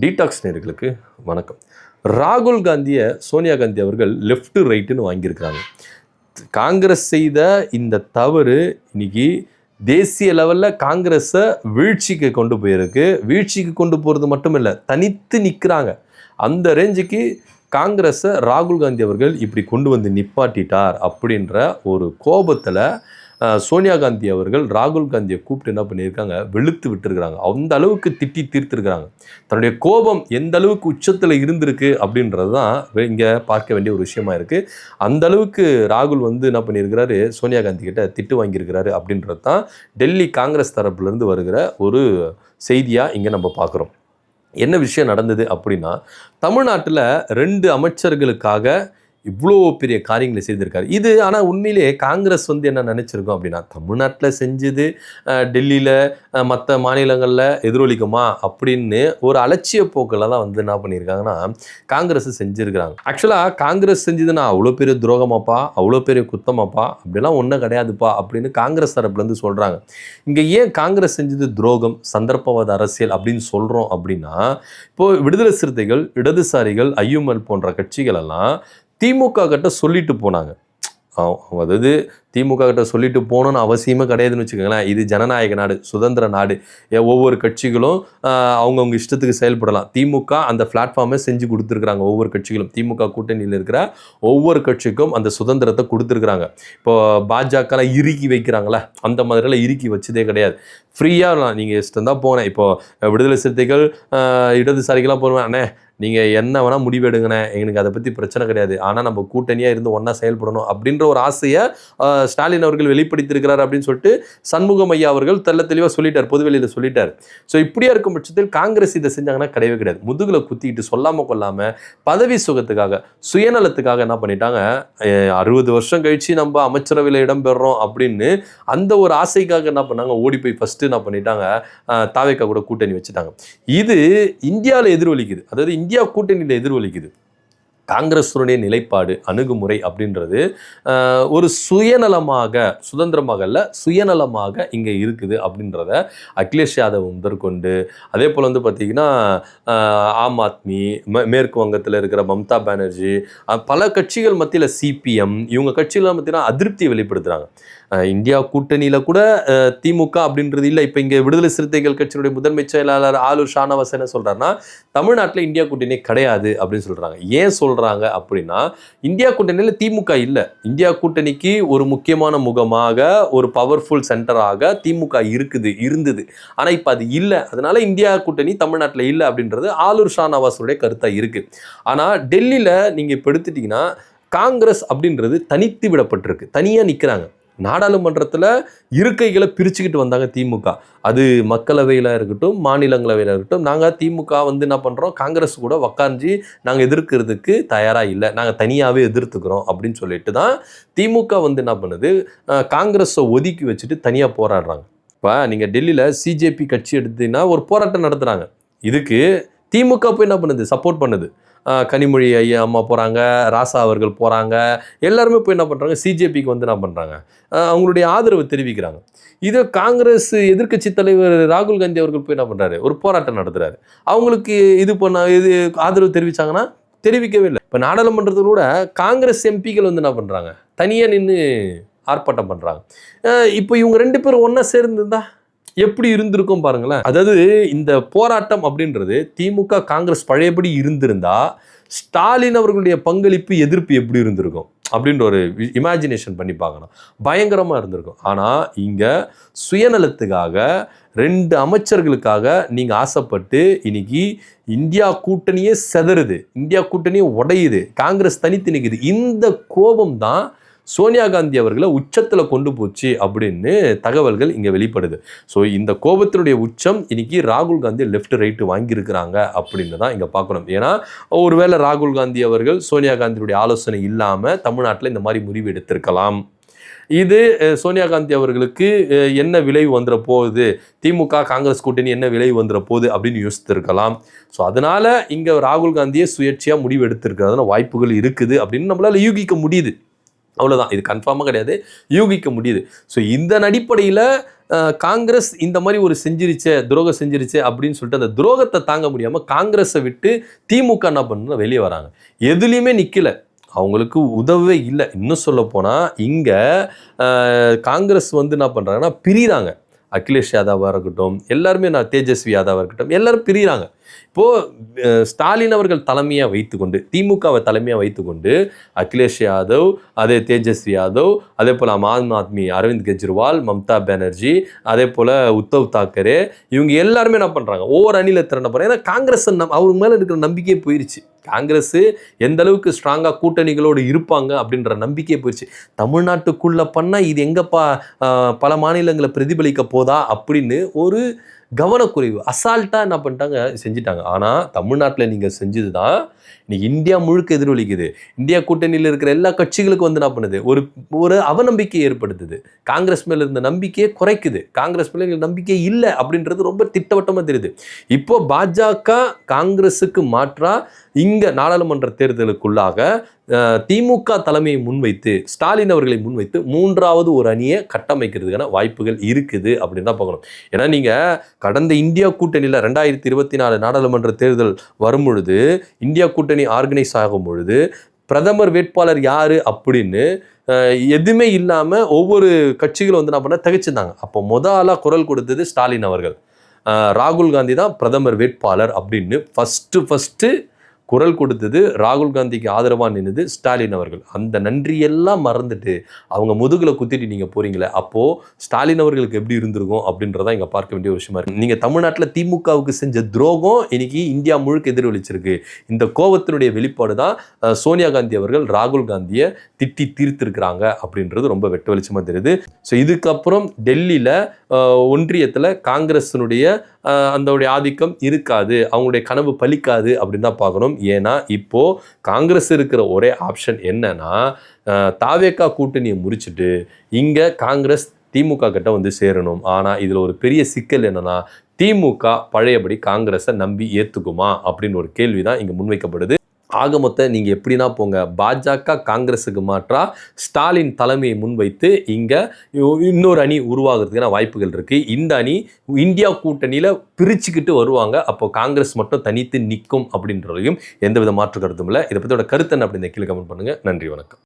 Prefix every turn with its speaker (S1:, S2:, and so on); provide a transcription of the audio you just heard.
S1: Detox நேயர்களுக்கு வணக்கம். ராகுல் காந்தியை சோனியா காந்தி அவர்கள் லெஃப்ட் ரைட்டுன்னு வாங்கியிருக்கிறாங்க. காங்கிரஸ் செய்த இந்த தவறு இன்னைக்கு தேசிய லெவலில் காங்கிரஸை வீழ்ச்சிக்கு கொண்டு போயிருக்கு. வீழ்ச்சிக்கு கொண்டு போகிறது மட்டும் இல்லை, தனித்து நிற்கிறாங்க. அந்த ரேஞ்சுக்கு காங்கிரஸை ராகுல் காந்தி அவர்கள் இப்படி கொண்டு வந்து நிப்பாட்டிட்டார் அப்படின்ற ஒரு கோபத்தில் சோனியா காந்தி அவர்கள் ராகுல் காந்தியை கூப்பிட்டு என்ன பண்ணியிருக்காங்க, வெளுத்து விட்டுருக்கிறாங்க. அந்த அளவுக்கு திட்டி தீர்த்துருக்கிறாங்க. தன்னுடைய கோபம் எந்த அளவுக்கு உச்சத்தில் இருந்திருக்கு அப்படின்றது தான் இங்கே பார்க்க வேண்டிய ஒரு விஷயமா இருக்குது. அந்த அளவுக்கு ராகுல் வந்து என்ன பண்ணியிருக்கிறாரு, சோனியா காந்தி கிட்ட திட்டு வாங்கியிருக்கிறாரு அப்படின்றது தான் டெல்லி காங்கிரஸ் தரப்புலேருந்து வருகிற ஒரு செய்தியாக இங்கே நம்ம பார்க்குறோம். என்ன விஷயம் நடந்தது அப்படின்னா, தமிழ்நாட்டில் 2 அமைச்சர்களுக்காக இவ்வளோ பெரிய காரியங்களை செய்திருக்காரு. இது ஆனால் உண்மையிலே காங்கிரஸ் வந்து என்ன நினச்சிருக்கோம் அப்படின்னா, தமிழ்நாட்டில் செஞ்சது டெல்லியில் மற்ற மாநிலங்களில் எதிரொலிக்குமா அப்படின்னு ஒரு அலட்சிய போக்கில் தான் வந்து என்ன பண்ணியிருக்காங்கன்னா காங்கிரஸ் செஞ்சுருக்கிறாங்க. ஆக்சுவலாக காங்கிரஸ் செஞ்சதுன்னா அவ்வளோ பெரிய துரோகமாப்பா, அவ்வளோ பெரிய குத்தமாப்பா, அப்படிலாம் ஒன்றும் கிடையாதுப்பா அப்படின்னு காங்கிரஸ் தரப்புலேருந்து சொல்கிறாங்க. இங்கே ஏன் காங்கிரஸ் செஞ்சது துரோகம், சந்தர்ப்பவாத அரசியல் அப்படின்னு சொல்கிறோம் அப்படின்னா, இப்போது விடுதலை சிறுத்தைகள், இடதுசாரிகள், ஐயுமல் போன்ற கட்சிகள் எல்லாம் திமுக கிட்ட சொல்லிட்டு போனாங்க. அதாவது திமுக கிட்ட சொல்லிட்டு போகணும்னு அவசியமே கிடையாதுன்னு வச்சுக்கோங்களேன். இது ஜனநாயக நாடு, சுதந்திர நாடு. ஒவ்வொரு கட்சிகளும் அவங்கவுங்க இஷ்டத்துக்கு செயல்படலாம். திமுக அந்த பிளாட்ஃபார்மை செஞ்சு கொடுத்துருக்குறாங்க. ஒவ்வொரு கட்சிகளும் திமுக கூட்டணியில் இருக்கிற ஒவ்வொரு கட்சிக்கும் அந்த சுதந்திரத்தை கொடுத்துருக்குறாங்க. இப்போ பாஜகலாம் இறுக்கி வைக்கிறாங்களே, அந்த மாதிரிலாம் இறுக்கி வச்சதே கிடையாது. ஃப்ரீயாக நீங்கள் இஷ்டம் தான் போனேன். இப்போது விடுதலை சிறுத்தைகள், இடதுசாரிகளாக போடுவேன், அண்ணே நீங்கள் என்ன வேணால் முடிவெடுங்கண்ணே, எங்களுக்கு அதை பற்றி பிரச்சனை கிடையாது, ஆனால் நம்ம கூட்டணியாக இருந்து ஒன்றா செயல்படணும் அப்படின்ற ஒரு ஆசையை ஸ்டாலின் அவர்கள் வெளிப்படுத்தியிருக்கிறார் அப்படின்னு சொல்லிட்டு சண்முகம் ஐயா அவர்கள் தெளிவாக சொல்லிட்டார், பொதுவெளியில் சொல்லிட்டார். ஸோ இப்படியா இருக்கும் பட்சத்தில் காங்கிரஸ் இதை செஞ்சாங்கன்னா கிடையவே கிடையாது. முதுகில் குத்திக்கிட்டு சொல்லாமல் கொள்ளாமல் பதவி சுகத்துக்காக, சுயநலத்துக்காக என்ன பண்ணிட்டாங்க, 60 வருஷம் கழித்து நம்ம அமைச்சரவையில் இடம்பெறோம் அப்படின்னு அந்த ஒரு ஆசைக்காக என்ன பண்ணாங்க, ஓடி போய் ஃபஸ்ட்டு என்ன பண்ணிட்டாங்க, தாவேக்கா கூட கூட்டணி வச்சுட்டாங்க. இது இந்தியாவில் எதிரொலிக்குது, அதாவது இந்தியா கூட்டணியில் எதிரொலிக்குது. காங்கிரஸுடைய நிலைப்பாடு, அணுகுமுறை அப்படின்றது ஒரு சுயநலமாக, சுதந்திரமாக இல்லை, சுயநலமாக இங்கே இருக்குது அப்படின்றத அகிலேஷ் யாதவ் முதற்கொண்டு, அதே போல் வந்து பார்த்திங்கன்னா ஆம் ஆத்மி, மேற்கு வங்கத்தில் இருக்கிற மம்தா பானர்ஜி, பல கட்சிகள் மத்தியில் சிபிஎம், இவங்க கட்சிகள் பார்த்திங்கன்னா அதிருப்தியை வெளிப்படுத்துகிறாங்க. இந்தியா கூட்டணியில் கூட திமுக அப்படின்றது இல்லை. இப்போ இங்கே விடுதலை சிறுத்தைகள் கட்சியினுடைய முதன்மை செயலாளர் ஆலூர் ஷானவாஸ் என்ன சொல்கிறாருன்னா, தமிழ்நாட்டில் இந்தியா கூட்டணி கிடையாது அப்படின்னு சொல்கிறாங்க. ஏன் சொல்கிறாங்க அப்படின்னா, இந்தியா கூட்டணியில் திமுக இல்லை. இந்தியா கூட்டணிக்கு ஒரு முக்கியமான முகமாக, ஒரு பவர்ஃபுல் சென்டராக திமுக இருந்தது. ஆனால் இப்போ அது இல்லை. அதனால இந்தியா கூட்டணி தமிழ்நாட்டில் இல்லை அப்படின்றது ஆலூர் ஷானவாஸுடைய கருத்தாக இருக்குது. ஆனால் டெல்லியில் நீங்கள் இப்போ எடுத்துட்டிங்கன்னா காங்கிரஸ் அப்படின்றது தனித்து விடப்பட்டிருக்கு, தனியாக நிற்கிறாங்க. நாடாளுமன்றத்தில் இருக்கைகளை பிரிச்சுக்கிட்டு வந்தாங்க திமுக. அது மக்களவையில் இருக்கட்டும், மாநிலங்களவையில் இருக்கட்டும். நாங்கள் திமுக வந்து என்ன பண்ணுறோம், காங்கிரஸ் கூட உக்காஞ்சி நாங்கள் எதிர்க்கிறதுக்கு தயாராக இல்லை, நாங்கள் தனியாகவே எதிர்த்துக்கிறோம் அப்படின்னு சொல்லிட்டு தான் திமுக வந்து என்ன பண்ணுது, காங்கிரஸை ஒதுக்கி வச்சுட்டு தனியாக போராடுறாங்க. இப்போ நீங்கள் டெல்லியில் சிஜேபி கட்சி எடுத்தீங்கன்னா ஒரு போராட்டம் நடத்துகிறாங்க. இதுக்கு திமுக போய் என்ன பண்ணுது, சப்போர்ட் பண்ணுது. கனிமொழி ஐயா அம்மா போகிறாங்க, ராசா அவர்கள் போகிறாங்க, எல்லாருமே போய் என்ன பண்ணுறாங்க, சிஜேபிக்கு வந்து என்ன பண்ணுறாங்க, அவங்களுடைய ஆதரவு தெரிவிக்கிறாங்க. இது காங்கிரஸ் எதிர்க்கட்சி தலைவர் ராகுல் காந்தி அவர்கள் போய் என்ன பண்ணுறாரு, ஒரு போராட்டம் நடத்துகிறாரு. அவங்களுக்கு இது ஆதரவு தெரிவித்தாங்கன்னா தெரிவிக்கவே இல்லை. இப்போ நாடாளுமன்றத்தில் கூட காங்கிரஸ் எம்பிக்கள் வந்து என்ன பண்ணுறாங்க, தனியாக நின்று ஆர்ப்பாட்டம் பண்ணுறாங்க. இப்போ இவங்க 2 பேரும் ஒன்றா சேர்ந்துருந்தா எப்படி இருந்திருக்கும் பாருங்களேன். அதாவது இந்த போராட்டம் அப்படின்றது திமுக காங்கிரஸ் பழையபடி இருந்திருந்தா ஸ்டாலின் அவர்களுடைய பங்களிப்பு, எதிர்ப்பு எப்படி இருந்திருக்கும் அப்படின்ற ஒரு இமேஜினேஷன் பண்ணி பார்க்கணும். பயங்கரமாக இருந்திருக்கும். ஆனால் இங்கே சுயநலத்துக்காக 2 அமைச்சர்களுக்காக நீங்கள் ஆசைப்பட்டு இன்னைக்கு இந்தியா கூட்டணியே செதறுது, இந்தியா கூட்டணியே உடையுது, காங்கிரஸ் தனித்து நிற்குது. இந்த கோபம் தான் சோனியா காந்தி அவர்களை உச்சத்தில் கொண்டு போச்சு அப்படின்னு தகவல்கள் இங்கே வெளிப்படுது. ஸோ இந்த கோபத்தினுடைய உச்சம் இன்னைக்கு ராகுல் காந்தி லெஃப்ட் ரைட்டு வாங்கியிருக்கிறாங்க அப்படின்னு தான் இங்கே பார்க்கணும். ஏன்னா ஒருவேளை ராகுல் காந்தி அவர்கள் சோனியா காந்தியுடைய ஆலோசனை இல்லாமல் தமிழ்நாட்டில் இந்த மாதிரி முடிவு எடுத்திருக்கலாம். இது சோனியா காந்தி அவர்களுக்கு என்ன விளைவு வந்துட போகுது, திமுக காங்கிரஸ் கூட்டணி என்ன விளைவு வந்துட போகுது அப்படின்னு யோசித்திருக்கலாம். ஸோ அதனால் இங்கே ராகுல் காந்தியே சுயேட்சையாக முடிவு எடுத்திருக்கிறதுனா வாய்ப்புகள் இருக்குது அப்படின்னு நம்மளால் யூகிக்க முடியுது. அவ்வளோதான், இது கன்ஃபார்மாக கிடையாது, யூகிக்க முடியுது. ஸோ இந்த அடிப்படையில் காங்கிரஸ் இந்த மாதிரி ஒரு துரோகம் செஞ்சிருச்சே அப்படின்னு சொல்லிட்டு அந்த துரோகத்தை தாங்க முடியாமல் காங்கிரஸை விட்டு திமுக என்ன பண்ணணும் வெளியே வராங்க. எதுலேயுமே நிற்கல, அவங்களுக்கு உதவவே இல்லை. இன்னும் சொல்ல போனால் இங்கே காங்கிரஸ் என்ன பண்ணுறாங்கன்னா பிரிகிறாங்க. அகிலேஷ் யாதவாக இருக்கட்டும், எல்லாருமே தேஜஸ்வி யாதவாக இருக்கட்டும், எல்லாரும் பிரிகிறாங்க. இப்போது ஸ்டாலின் அவர்கள் தலைமையாக வைத்துக்கொண்டு, திமுகவை தலைமையாக வைத்துக்கொண்டு அகிலேஷ் யாதவ், அதே தேஜஸ்வி யாதவ், அதே போல் ஆம் ஆத்மி அரவிந்த் கெஜ்ரிவால், மம்தா பானர்ஜி, அதே போல் உத்தவ் தாக்கரே, இவங்க எல்லாருமே என்ன பண்ணுறாங்க, ஒவ்வொரு அணியில் திரண்ட போகிறாங்க. ஏன்னா காங்கிரஸ் அவங்க மேலே இருக்கிற நம்பிக்கையே போயிடுச்சு. காங்கிரஸ் எந்த அளவுக்கு ஸ்ட்ராங்காக கூட்டணிகளோடு இருப்பாங்க அப்படின்ற நம்பிக்கையே போயிடுச்சு. தமிழ்நாட்டுக்குள்ளே பண்ணால் இது எங்கப்பா பல மாநிலங்களை பிரதிபலிக்க போதா அப்படின்னு ஒரு கவனக்குறைவு, அசால்ட்டாக என்ன பண்ணிட்டாங்க, செஞ்சுட்டாங்க. ஆனால் தமிழ்நாட்டில் நீங்கள் செஞ்சது தான் இன்னைக்கு இந்தியா முழுக்க எதிரொலிக்குது. இந்தியா கூட்டணியில் இருக்கிற எல்லா கட்சிகளுக்கும் என்ன பண்ணுது, ஒரு அவநம்பிக்கை ஏற்படுத்துது. காங்கிரஸ் மேலே இருந்த நம்பிக்கையை குறைக்குது. காங்கிரஸ் மேலே நம்பிக்கை இல்லை அப்படின்றது ரொம்ப திட்டவட்டமாக தெரியுது. இப்போ பாஜக காங்கிரஸுக்கு மாற்றா இங்கே நாடாளுமன்ற தேர்தலுக்குள்ளாக திமுக தலைமையை முன்வைத்து, ஸ்டாலின் அவர்களை முன்வைத்து மூன்றாவது ஒரு அணியை கட்டமைக்கிறதுக்கான வாய்ப்புகள் இருக்குது அப்படின்னு தான் பார்க்கணும். ஏன்னா நீங்கள் கடந்த இந்தியா கூட்டணியில் 2024 நாடாளுமன்ற தேர்தல் வரும் பொழுது, இந்தியா கூட்டணி ஆர்கனைஸ் ஆகும் பொழுது பிரதமர் வேட்பாளர் யார் அப்படின்னு எதுவுமே இல்லாமல் ஒவ்வொரு கட்சிகளும் என்ன பண்ண திகைச்சிருந்தாங்க. அப்போ ஆளாக குரல் கொடுத்தது ஸ்டாலின் அவர்கள். ராகுல் காந்தி தான் பிரதமர் வேட்பாளர் அப்படின்னு ஃபஸ்ட்டு குரல் கொடுத்தது, ராகுல் காந்திக்கு ஆதரவாக நின்றது ஸ்டாலின் அவர்கள். அந்த நன்றியெல்லாம் மறந்துட்டு அவங்க முதுகில் குத்திட்டு நீங்கள் போகிறீங்களே, அப்போது ஸ்டாலின் அவர்களுக்கு எப்படி இருந்திருக்கும் அப்படின்றதான் இங்கே பார்க்க வேண்டிய விஷயமா இருக்குது. நீங்கள் தமிழ்நாட்டில் திமுகவுக்கு செஞ்ச துரோகம் இன்னைக்கு இந்தியா முழுக்க எதிரொலிச்சிருக்கு. இந்த கோபத்தினுடைய வெளிப்பாடு தான் சோனியா காந்தி அவர்கள் ராகுல் காந்தியை திட்டி தீர்த்திருக்கிறாங்க அப்படின்றது ரொம்ப வெட்ட வெளிச்சமாக தெரியுது. ஸோ இதுக்கப்புறம் டெல்லியில் ஒன்றியத்தில் காங்கிரஸினுடைய அந்த ஆதிக்கம் இருக்காது, அவங்களுடைய கனவு பலிக்காது அப்படின்னு தான் பார்க்கணும். ஏன்னா இப்போ காங்கிரஸ் இருக்கிற ஒரே ஆப்ஷன் என்னன்னா, தாவேகா கூட்டணியை முடிச்சுட்டு இங்கே காங்கிரஸ் திமுக கிட்ட சேரணும். ஆனால் இதில் ஒரு பெரிய சிக்கல் என்னன்னா, திமுக பழையபடி காங்கிரஸை நம்பி ஏற்றுக்குமா அப்படின்னு ஒரு கேள்வி தான் இங்கே முன்வைக்கப்படுது. ஆக மொத்த நீங்கள் எப்படின்னா போங்க, பாஜக காங்கிரஸுக்கு மாற்றா ஸ்டாலின் தலைமையை முன்வைத்து இங்கே இன்னொரு அணி உருவாகிறதுக்கான வாய்ப்புகள் இருக்குது. இந்த அணி இந்தியா கூட்டணியில் பிரிச்சுக்கிட்டு வருவாங்க. அப்போ காங்கிரஸ் மட்டும் தனித்து நிற்கும் அப்படின்றதையும் எந்தவித மாற்று கருத்தும் இல்லை. இதை பற்றியோட கருத்து என்ன அப்படின்னு கீழே கமெண்ட் பண்ணுங்கள். நன்றி, வணக்கம்.